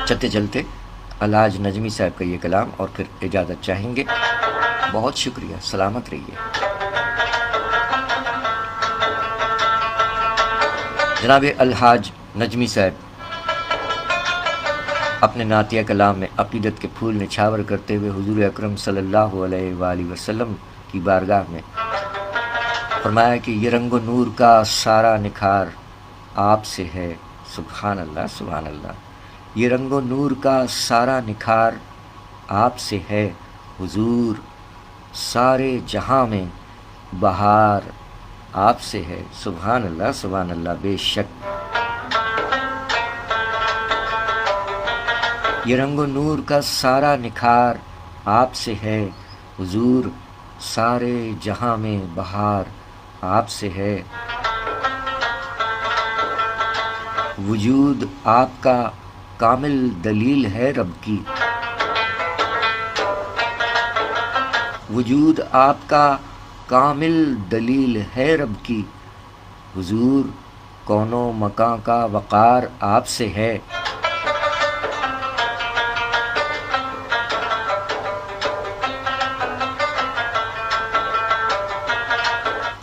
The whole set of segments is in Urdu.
چلتے چلتے الحاج نجمی صاحب کا یہ کلام اور پھر اجازت چاہیں گے. بہت شکریہ، سلامت رہیے. جناب الحاج نجمی صاحب اپنے نعتیہ کلام میں عقیدت کے پھول نچھاور کرتے ہوئے حضور اکرم صلی اللہ علیہ وآلہ وسلم کی بارگاہ میں فرمایا کہ یہ رنگ و نور کا سارا نکھار آپ سے ہے. سبحان اللہ، سبحان اللہ. یہ رنگ و نور کا سارا نکھار آپ سے ہے حضور، سارے جہاں میں بہار آپ سے ہے. سبحان اللہ، سبحان اللہ. بے شک یہ رنگ و نور کا سارا نکھار آپ سے ہے حضور، سارے جہاں میں بہار آپ سے ہے. وجود آپ کا کامل دلیل ہے رب کی، وجود آپ کا کامل دلیل ہے رب کی. حضور کون و مکان کا وقار آپ سے ہے.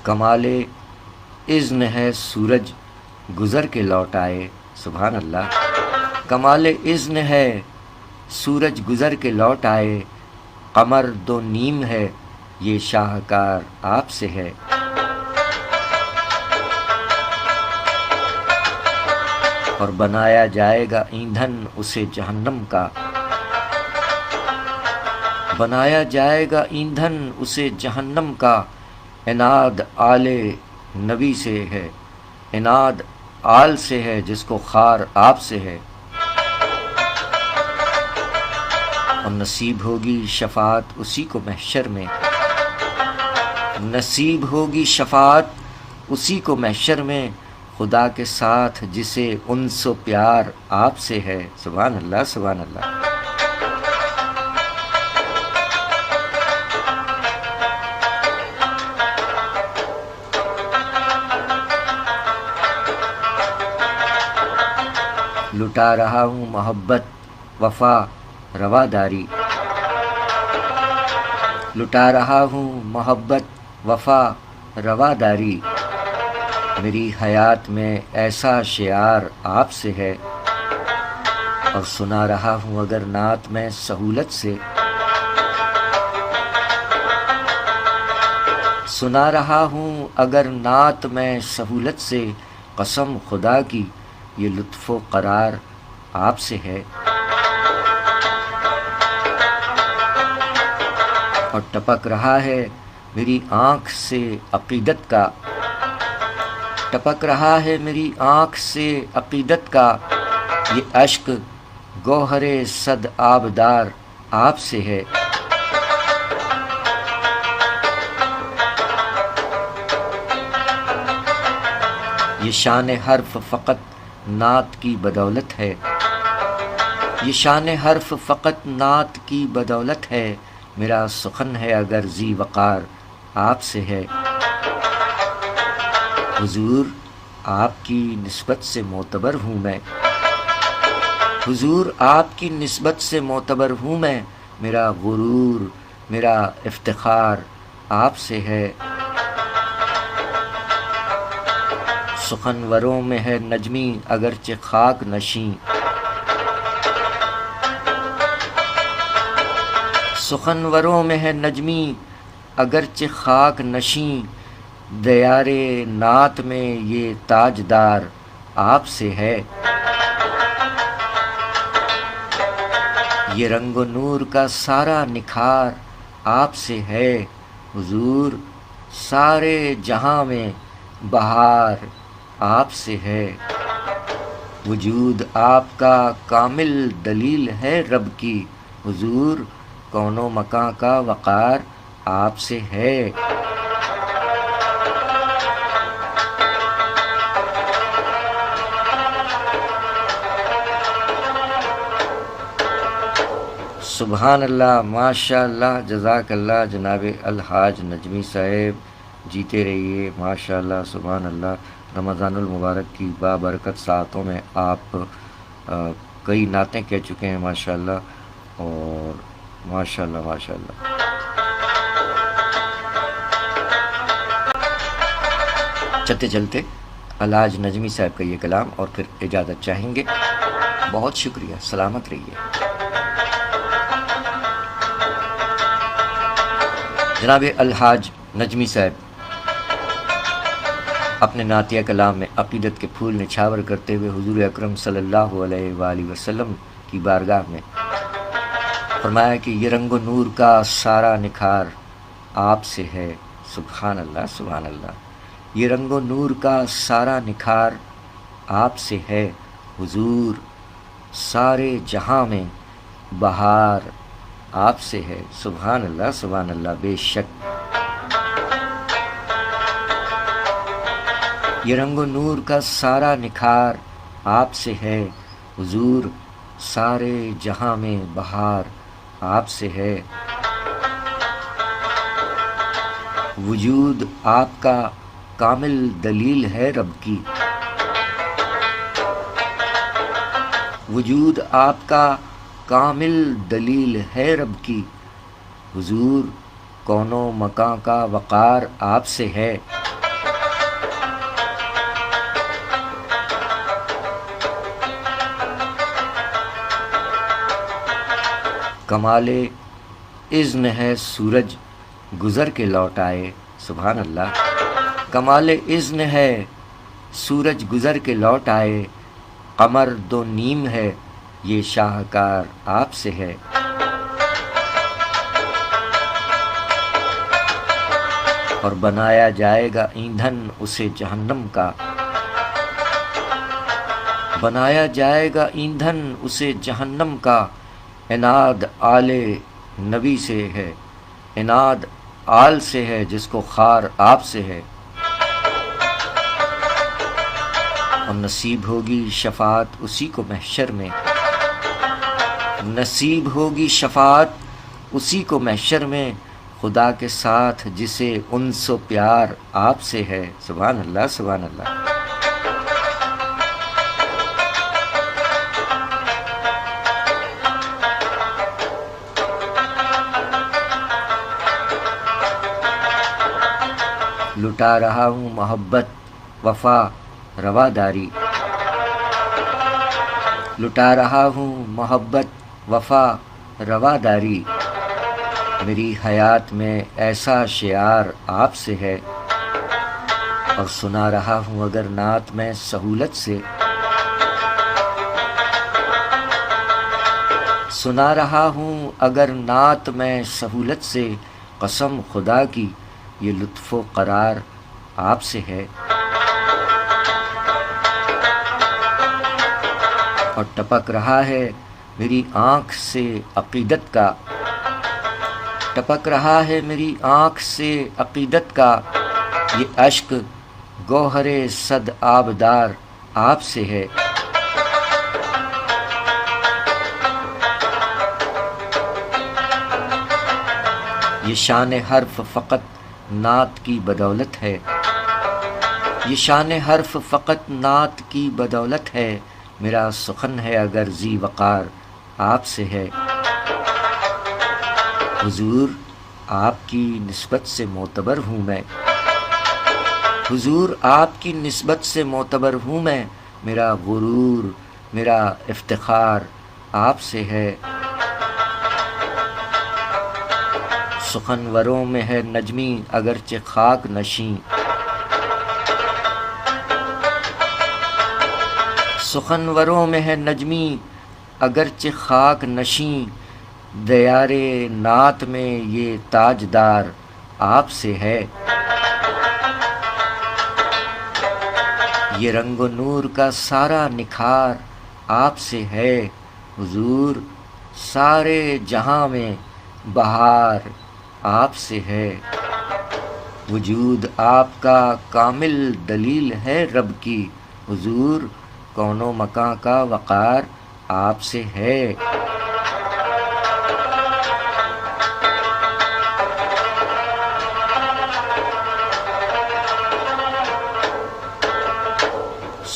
کمال اذن ہے سورج گزر کے لوٹ آئے. سبحان اللہ. کمال اذن ہے سورج گزر کے لوٹ آئے، قمر دو نیم ہے یہ شاہکار آپ سے ہے. اور بنایا جائے گا ایندھن اسے جہنم کا، بنایا جائے گا ایندھن اسے جہنم کا. عناد آل نبی سے ہے، عناد آل سے ہے جس کو خار آپ سے ہے. اور نصیب ہوگی شفاعت اسی کو محشر میں، نصیب ہوگی شفاعت اسی کو محشر میں، خدا کے ساتھ جسے انس و پیار آپ سے ہے. سبحان اللہ، سبحان اللہ. لٹا رہا ہوں محبت وفا رواداری، لٹا رہا ہوں محبت وفا رواداری. میری حیات میں ایسا شعار آپ سے ہے، اور سنا رہا ہوں اگر نعت میں سہولت سے، سنا رہا ہوں اگر نعت میں سہولت سے. قسم خدا کی یہ لطف و قرار آپ سے ہے. اور ٹپک رہا ہے میری آنکھ سے عقیدت کا، ٹپک رہا ہے میری آنکھ سے عقیدت کا. یہ اشک گوہر صد آبدار آپ سے ہے. یہ شان حرف فقط نعت کی بدولت ہے، یہ شان حرف فقط نعت کی بدولت ہے. میرا سخن ہے اگر ذی وقار آپ سے ہے. حضور آپ کی نسبت سے معتبر ہوں میں، حضور آپ کی نسبت سے معتبر ہوں میں. میرا غرور میرا افتخار آپ سے ہے. سخنوروں میں ہے نجمی اگرچہ خاک نشیں، سخنوروں میں ہے نجمی اگرچہ خاک نشیں. دیار نعت میں یہ تاجدار آپ سے ہے. یہ رنگ و نور کا سارا نکھار آپ سے ہے حضور، سارے جہاں میں بہار آپ سے ہے. وجود آپ کا کامل دلیل ہے رب کی، حضور کون و مکان کا وقار آپ سے ہے. سبحان اللہ، ماشاء اللہ، جزاک اللہ جناب الحاج نجمی صاحب. جیتے رہیے، ماشاء اللہ، سبحان اللہ. رمضان المبارک کی بابرکت ساعتوں میں آپ کئی نعتیں کہہ چکے ہیں ماشاءاللہ، اور ماشاءاللہ ماشاءاللہ۔ چلتے چلتے الحاج نجمی صاحب کا یہ کلام اور پھر اجازت چاہیں گے۔ بہت شکریہ، سلامت رہیے۔ جناب الحاج نجمی صاحب اپنے نعتیہ کلام میں عقیدت کے پھول نچھاور کرتے ہوئے حضور اکرم صلی اللہ علیہ وآلہ وسلم کی بارگاہ میں فرمایا کہ یہ رنگ و نور کا سارا نکھار آپ سے ہے۔ سبحان اللہ سبحان اللہ۔ یہ رنگ و نور کا سارا نکھار آپ سے ہے حضور، سارے جہاں میں بہار آپ سے ہے۔ سبحان اللہ سبحان اللہ۔ بے شک یہ رنگ و نور کا سارا نکھار آپ سے ہے حضور، سارے جہاں میں بہار آپ سے ہے۔ وجود آپ کا کامل دلیل ہے رب کی، وجود آپ کا کامل دلیل ہے رب کی، حضور کون و مکان کا وقار آپ سے ہے۔ کمال اذن ہے سورج گزر کے لوٹ آئے۔ سبحان اللہ۔ کمال اذن ہے سورج گزر کے لوٹ آئے، قمر دو نیم ہے یہ شاہکار آپ سے ہے۔ اور بنایا جائے گا ایندھن اسے جہنم کا، بنایا جائے گا ایندھن اسے جہنم کا، عناد آل نبی سے ہے، عناد آل سے ہے جس کو خار آپ سے ہے۔ اور نصیب ہوگی شفاعت اسی کو محشر میں، نصیب ہوگی شفاعت اسی کو محشر میں، خدا کے ساتھ جسے انس و پیار آپ سے ہے۔ سبحان اللہ سبحان اللہ۔ لٹا رہا ہوں محبت وفا رواداری، لٹا رہا ہوں محبت وفا رواداری، میری حیات میں ایسا شعار آپ سے ہے۔ اور سنا رہا ہوں اگر نعت میں سہولت سے، سنا رہا ہوں اگر نعت میں سہولت سے، قسم خدا کی یہ لطف و قرار آپ سے ہے۔ اور ٹپک رہا ہے میری آنکھ سے عقیدت کا، ٹپک رہا ہے میری آنکھ سے عقیدت کا، یہ اشک گوہر صد آبدار آپ سے ہے۔ یہ شان حرف فقط نعت کی بدولت ہے، یہ شان حرف فقط نعت کی بدولت ہے، میرا سخن ہے اگر ذی وقار آپ سے ہے۔ حضور آپ کی نسبت سے معتبر ہوں میں، حضور آپ کی نسبت سے معتبر ہوں میں، میرا غرور میرا افتخار آپ سے ہے۔ سخنوروں میں ہے نجمی اگرچہ خاک نشیں، سخنوروں میں ہے نجمی اگرچہ خاک نشیں، دیار نعت میں یہ تاجدار آپ سے ہے۔ یہ رنگ و نور کا سارا نکھار آپ سے ہے حضور، سارے جہاں میں بہار آپ سے ہے۔ وجود آپ کا کامل دلیل ہے رب کی، حضور کون و مکان کا وقار آپ سے ہے۔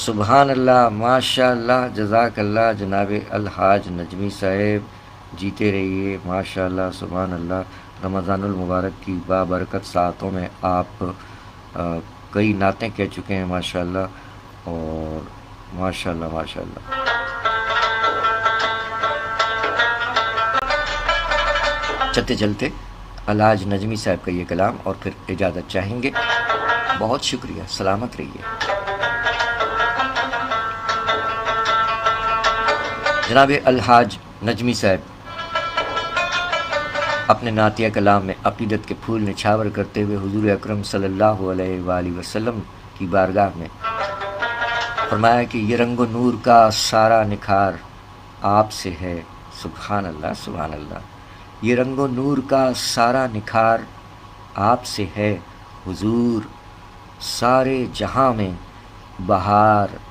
سبحان اللہ، ماشاء اللہ، جزاک اللہ جناب الحاج نجمی صاحب، جیتے رہیے، ماشاء اللہ، سبحان اللہ۔ رمضان المبارک کی بابرکت ساعتوں میں آپ کئی نعتیں کہہ چکے ہیں ماشاء اللہ، اور ماشاء اللہ ماشاء اللہ۔ چلتے چلتے الحاج نجمی صاحب کا یہ کلام اور پھر اجازت چاہیں گے۔ بہت شکریہ، سلامت رہیے۔ جناب الحاج نجمی صاحب اپنے نعتیہ کلام میں عقیدت کے پھول نچھاور کرتے ہوئے حضور اکرم صلی اللہ علیہ وآلہ وسلم کی بارگاہ میں فرمایا کہ یہ رنگ و نور کا سارا نکھار آپ سے ہے، سبحان اللہ سبحان اللہ۔ یہ رنگ و نور کا سارا نکھار آپ سے ہے حضور، سارے جہاں میں بہار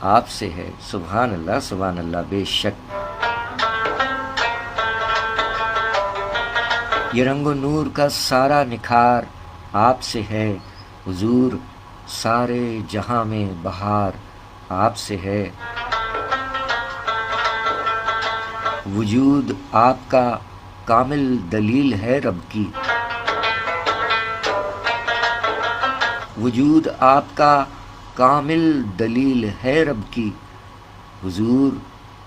آپ سے ہے، سبحان اللہ سبحان اللہ۔ بے شک یہ رنگ و نور کا سارا نکھار آپ سے ہے حضور، سارے جہاں میں بہار آپ سے ہے۔ وجود آپ کا کامل دلیل ہے رب کی، وجود آپ کا کامل دلیل ہے رب کی، حضور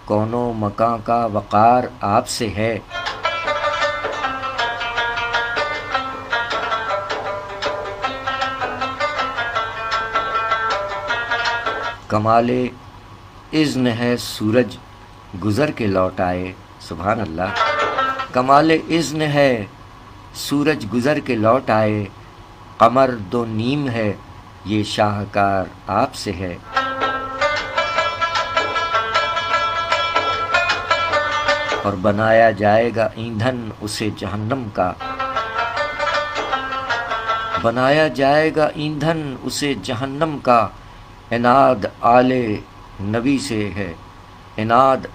کون و مکان کا وقار آپ سے ہے۔ کمال اذن ہے سورج گزر کے لوٹ آئے، سبحان اللہ۔ کمال اذن ہے سورج گزر کے لوٹ آئے، قمر دو نیم ہے یہ شاہکار آپ سے ہے۔ اور بنایا جائے گا ایندھن اسے جہنم کا، بنایا جائے گا ایندھن اسے جہنم کا، عناد آل نبی سے ہے، عناد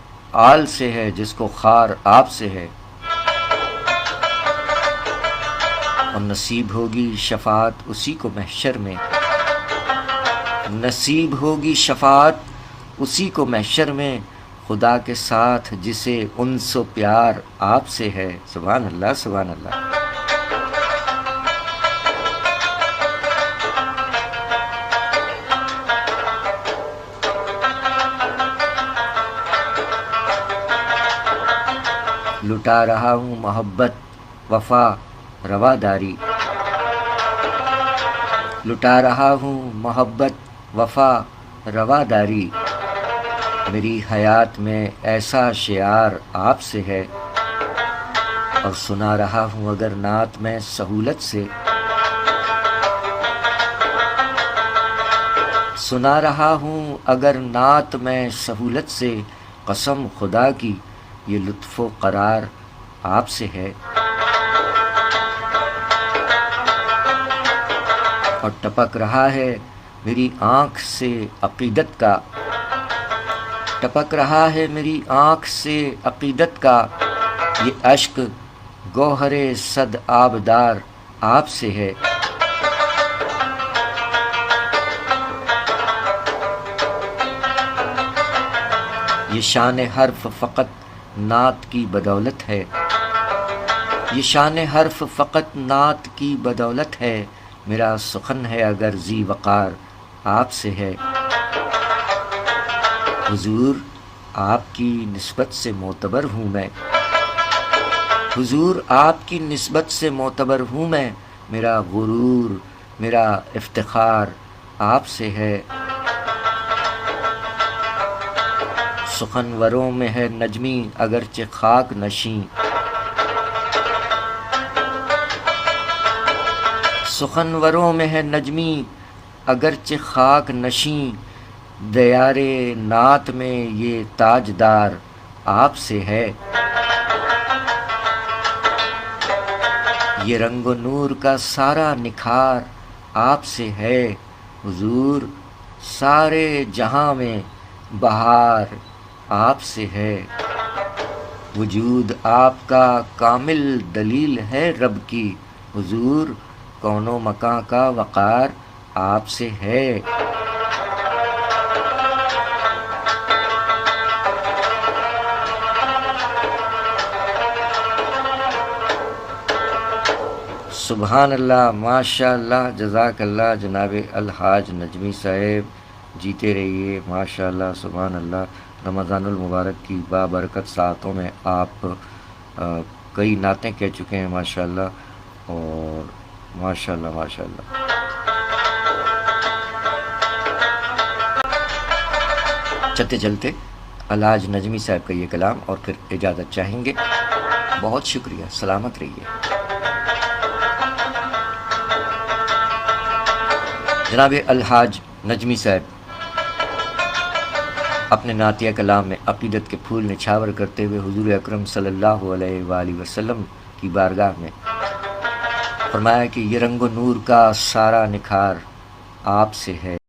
آل سے ہے جس کو خار آپ سے ہے۔ اور نصیب ہوگی شفاعت اسی کو محشر میں، نصیب ہوگی شفاعت اسی کو محشر میں، خدا کے ساتھ جسے انس و پیار آپ سے ہے، سبحان اللہ سبحان اللہ۔ لٹا رہا ہوں محبت وفا رواداری، لٹا رہا ہوں محبت وفا رواداری، میری حیات میں ایسا شعار آپ سے ہے۔ اور سنا رہا ہوں اگر نعت میں سہولت سے، سنا رہا ہوں اگر نعت میں سہولت سے، قسم خدا کی یہ لطف و قرار آپ سے ہے۔ اور ٹپک رہا ہے میری آنکھ سے عقیدت کا، ٹپک رہا ہے میری آنکھ سے عقیدت کا، یہ اشک گوہر صد آبدار آپ سے ہے۔ یہ شان حرف فقط نعت کی بدولت ہے، یہ شان حرف فقط نعت کی بدولت ہے، میرا سخن ہے اگر ذی وقار آپ سے ہے۔ حضور آپ کی نسبت سے معتبر ہوں میں، حضور آپ کی نسبت سے معتبر ہوں میں، میرا غرور میرا افتخار آپ سے ہے۔ سخنوروں میں ہے نجمی اگرچہ خاک نشیں، سخنوروں میں ہے نجمی اگرچہ خاک نشیں، دیار نعت میں یہ تاجدار آپ سے ہے۔ یہ رنگ و نور کا سارا نکھار آپ سے ہے حضور، سارے جہاں میں بہار آپ سے ہے۔ وجود آپ کا کامل دلیل ہے رب کی، حضور کون و مکان کا وقار آپ سے ہے۔ سبحان اللہ، ماشاء اللہ، جزاک اللہ جناب الحاج نجمی صاحب، جیتے رہیے، ماشاء اللہ، سبحان اللہ۔ رمضان المبارک کی بابرکت ساعتوں میں آپ کئی نعتیں کہہ چکے ہیں ماشاء اللہ، اور ماشاء اللہ ماشاء اللہ۔ چلتے چلتے الحاج نجمی صاحب کا یہ کلام اور پھر اجازت چاہیں گے۔ بہت شکریہ، سلامت رہیے۔ جناب الحاج نجمی صاحب اپنے نعتیہ کلام میں عقیدت کے پھول نچھاور کرتے ہوئے حضور اکرم صلی اللہ علیہ وآلہ وسلم کی بارگاہ میں فرمایا کہ یہ رنگ و نور کا سارا نکھار آپ سے ہے۔